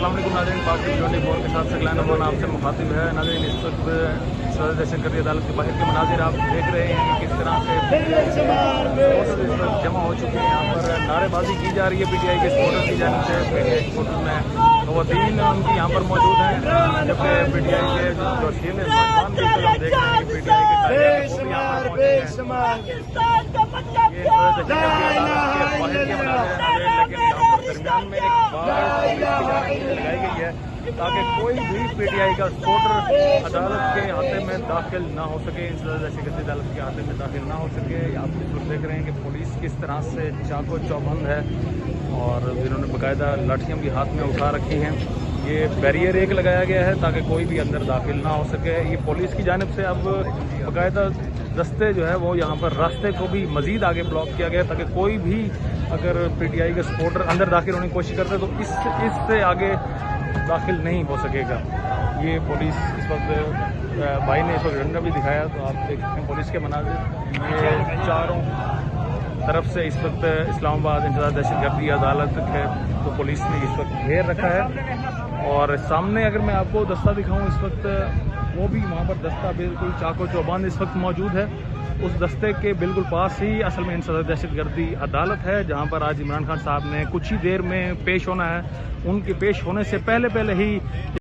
अस्सलाम वालेकुम नाज़रीन, पाक 24 के साथ सकलैन अमान आपसे मुखातिब है। नाज़रीन, इस वक्त सदर दहशतगर्दी अदालत के बाहर के मनाजिर आप देख रहे हैं कि किस तरह से सपोर्टर इस वक्त जमा हो चुके हैं। यहाँ पर नारेबाजी की जा रही है पीटीआई के सपोर्टर की जानिब से। पीटीआई सपोर्टर में खवातीन उनकी यहाँ पर मौजूद हैं, जबकि पीटीआई के जो सीनियर नौजवान भी हम देख रहे हैं कि पीटीआई के दरमियान में एक बार लगाई गई है ताकि कोई भी पीटीआई का सपोर्टर अदालत के हाथे में दाखिल ना हो सके, दहशतगर्दी अदालत के हाथे में दाखिल ना हो सके। आप इस वक्त देख रहे हैं कि पुलिस किस तरह से चाको चौबंद है और इन्होंने बाकायदा लाठियाँ भी हाथ में उठा रखी हैं। ये बैरियर एक लगाया गया है ताकि कोई भी अंदर दाखिल ना हो सके। ये पुलिस की जानिब से अब बाकायदा दस्ते जो है वो यहाँ पर रास्ते को भी मज़ीद आगे ब्लॉक किया गया ताकि कोई भी अगर पीटीआई के सपोर्टर अंदर दाखिल होने की कोशिश करते तो इससे आगे दाखिल नहीं हो सकेगा। ये पुलिस इस वक्त भाई ने इस वक्त झंडा भी दिखाया तो आप देख सकते हैं पुलिस के मनाजिर। ये चारों तरफ से इस वक्त इस्लामाबाद इंतज़ार दहशतगर्दी अदालत है तो पुलिस ने इस वक्त घेर रखा है। और सामने अगर मैं आपको दस्ता दिखाऊं, इस वक्त वो भी वहाँ पर दस्ता बिल्कुल चाको चौबंद इस वक्त मौजूद है। उस दस्ते के बिल्कुल पास ही असल में इंतज़ार दहशतगर्दी अदालत है, जहाँ पर आज इमरान खान साहब ने कुछ ही देर में पेश होना है। उनके पेश होने से पहले ही